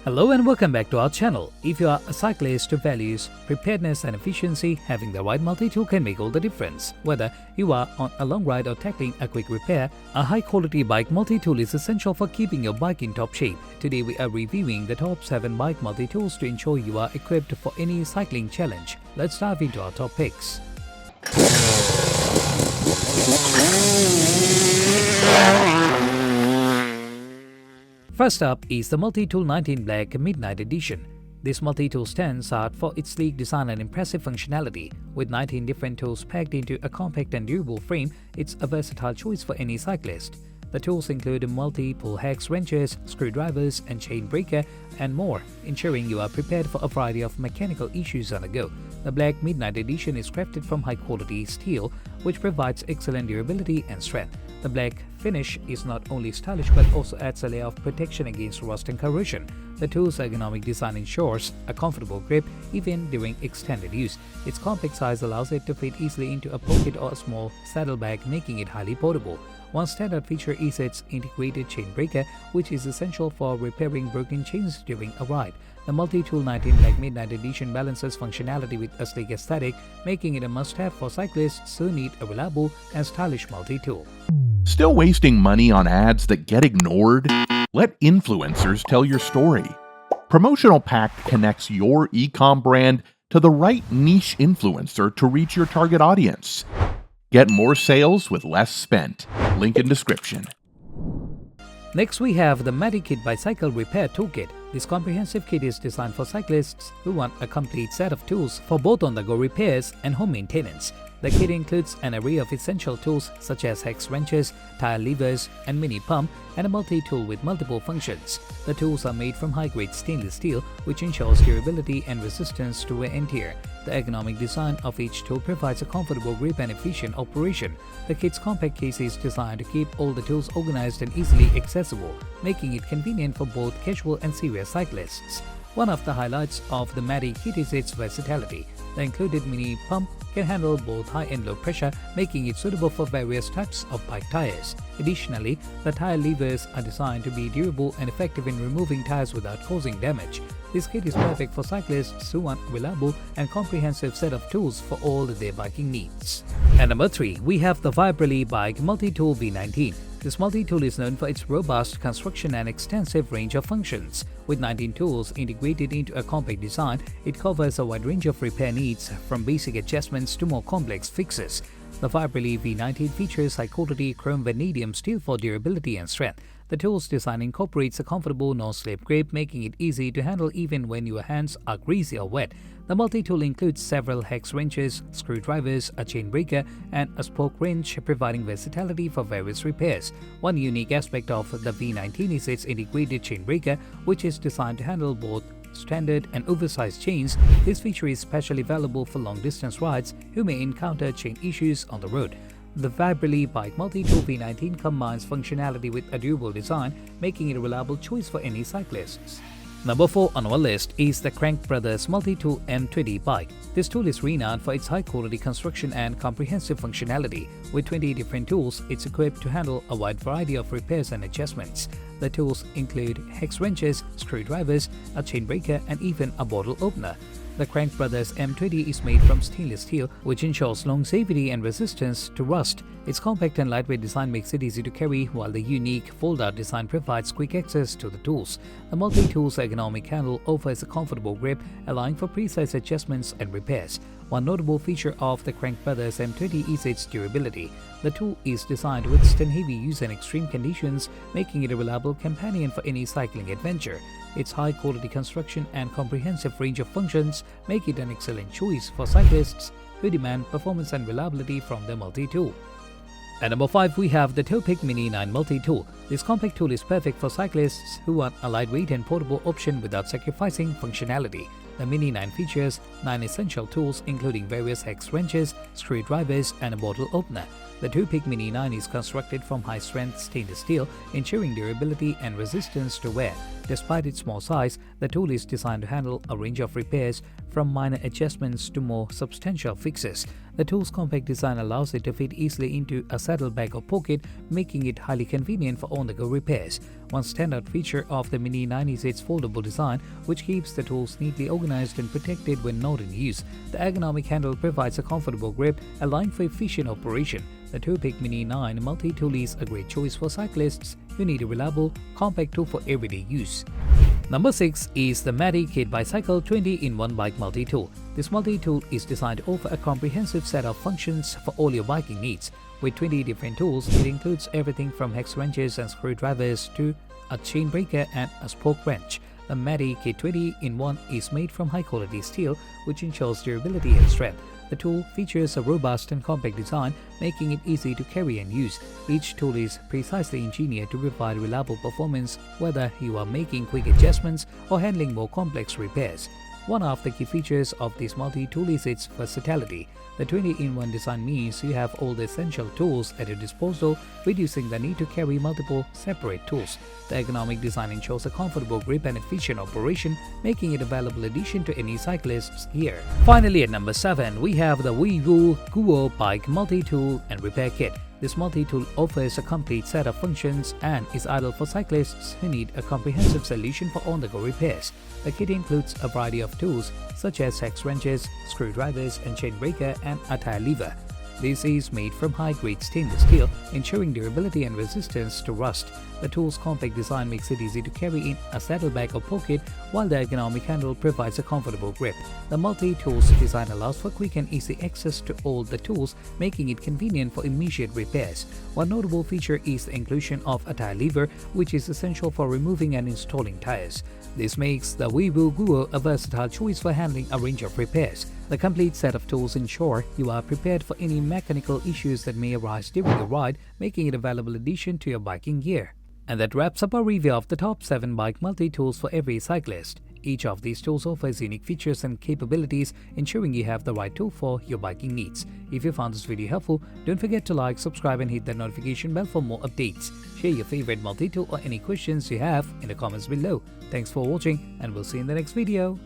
Hello and welcome back to our channel. If you are a cyclist who values preparedness and efficiency, having the right multi-tool can make all the difference. Whether you are on a long ride or tackling a quick repair, a high-quality bike multi-tool is essential for keeping your bike in top shape. Today we are reviewing the top 7 bike multi-tools to ensure you are equipped for any cycling challenge. Let's dive into our top picks. First up is the Multitool 19 Black Midnight Edition. This multi-tool stands out for its sleek design and impressive functionality. With 19 different tools packed into a compact and durable frame, it's a versatile choice for any cyclist. The tools include multiple hex wrenches, screwdrivers, and chain breaker, and more, ensuring you are prepared for a variety of mechanical issues on the go. The Black Midnight Edition is crafted from high-quality steel, which provides excellent durability and strength. The black finish is not only stylish but also adds a layer of protection against rust and corrosion. The tool's ergonomic design ensures a comfortable grip even during extended use. Its compact size allows it to fit easily into a pocket or a small saddlebag, making it highly portable. One standout feature is its integrated chain breaker, which is essential for repairing broken chains during a ride. The Multitool 19 Black Midnight Edition balances functionality with a sleek aesthetic, making it a must-have for cyclists who need a reliable and stylish multi-tool. Still wasting money on ads that get ignored? Let influencers tell your story. Promotional Pack connects your e-com brand to the right niche influencer to reach your target audience. Get more sales with less spent. Link in description. Next, we have the MatyKit Bicycle Repair Toolkit. This comprehensive kit is designed for cyclists who want a complete set of tools for both on-the-go repairs and home maintenance. The kit includes an array of essential tools such as hex wrenches, tire levers, and mini pump, and a multi-tool with multiple functions. The tools are made from high-grade stainless steel, which ensures durability and resistance to wear and tear. The ergonomic design of each tool provides a comfortable grip and efficient operation. The kit's compact case is designed to keep all the tools organized and easily accessible, making it convenient for both casual and serious cyclists. One of the highlights of the MatyKit is its versatility. The included mini pump can handle both high and low pressure, making it suitable for various types of bike tires. Additionally, the tire levers are designed to be durable and effective in removing tires without causing damage. This kit is perfect for cyclists who want a reliable and comprehensive set of tools for all their biking needs. And number 3, we have the Vibrelli Bike Multitool V19. This multi-tool is known for its robust construction and extensive range of functions. With 19 tools integrated into a compact design, it covers a wide range of repair needs, from basic adjustments to more complex fixes. The Vibrelli V19 features high-quality chrome vanadium steel for durability and strength. The tool's design incorporates a comfortable no-slip grip, making it easy to handle even when your hands are greasy or wet. The multi-tool includes several hex wrenches, screwdrivers, a chain breaker, and a spoke wrench, providing versatility for various repairs. One unique aspect of the V19 is its integrated chain breaker, which is designed to handle both standard and oversized chains. This feature is especially valuable for long-distance rides who may encounter chain issues on the road. The Vibrelli Bike Multitool V19 combines functionality with a durable design, making it a reliable choice for any cyclists. Number 4 on our list is the Crankbrothers Multitool M20 bike. This tool is renowned for its high-quality construction and comprehensive functionality. With 20 different tools, it's equipped to handle a wide variety of repairs and adjustments. The tools include hex wrenches, screwdrivers, a chain breaker, and even a bottle opener. The Crankbrothers M20 is made from stainless steel, which ensures longevity and resistance to rust. Its compact and lightweight design makes it easy to carry, while the unique fold-out design provides quick access to the tools. The multi-tool's ergonomic handle offers a comfortable grip, allowing for precise adjustments and repairs. One notable feature of the Crankbrothers M20 is its durability. The tool is designed to withstand heavy use in extreme conditions, making it a reliable companion for any cycling adventure. Its high-quality construction and comprehensive range of functions make it an excellent choice for cyclists who demand performance and reliability from their multi-tool. At number 5, we have the Topeak Mini 9 Multi-Tool. This compact tool is perfect for cyclists who want a lightweight and portable option without sacrificing functionality. The Mini 9 features 9 essential tools, including various hex wrenches, screwdrivers, and a bottle opener. The Topeak Mini 9 is constructed from high-strength stainless steel, ensuring durability and resistance to wear. Despite its small size, the tool is designed to handle a range of repairs, from minor adjustments to more substantial fixes. The tool's compact design allows it to fit easily into a saddlebag or pocket, making it highly convenient for on-the-go repairs. One standout feature of the Mini 9 is its foldable design, which keeps the tools neatly organized and protected when not in use. The ergonomic handle provides a comfortable grip, allowing for efficient operation. The Topeak Mini 9 multi-tool is a great choice for cyclists who need a reliable, compact tool for everyday use. Number 6 is the MatyKit Bicycle 20-in-1 Bike Multi-Tool. This multi-tool is designed to offer a comprehensive set of functions for all your biking needs. With 20 different tools, it includes everything from hex wrenches and screwdrivers to a chain breaker and a spoke wrench. The MatyKit 20-in-1 is made from high-quality steel, which ensures durability and strength. The tool features a robust and compact design, making it easy to carry and use. Each tool is precisely engineered to provide reliable performance, whether you are making quick adjustments or handling more complex repairs. One of the key features of this multi-tool is its versatility. The 20-in-1 design means you have all the essential tools at your disposal, reducing the need to carry multiple separate tools. The ergonomic design ensures a comfortable grip and efficient operation, making it a valuable addition to any cyclist's gear. Finally, at number 7, we have the WIWUE Bike Multi-Tool and Repair Kit. This multi-tool offers a complete set of functions and is ideal for cyclists who need a comprehensive solution for on-the-go repairs. The kit includes a variety of tools such as hex wrenches, screwdrivers, and chain breaker and a tire lever. This is made from high-grade stainless steel, ensuring durability and resistance to rust. The tool's compact design makes it easy to carry in a saddlebag or pocket, while the ergonomic handle provides a comfortable grip. The multi-tool's design allows for quick and easy access to all the tools, making it convenient for immediate repairs. One notable feature is the inclusion of a tire lever, which is essential for removing and installing tires. This makes the WIWUE a versatile choice for handling a range of repairs. The complete set of tools ensure you are prepared for any mechanical issues that may arise during the ride, making it a valuable addition to your biking gear. And that wraps up our review of the top 7 bike multi-tools for every cyclist. Each of these tools offers unique features and capabilities, ensuring you have the right tool for your biking needs. If you found this video helpful, don't forget to like, subscribe and hit the notification bell for more updates. Share your favorite multi-tool or any questions you have in the comments below. Thanks for watching and we'll see you in the next video.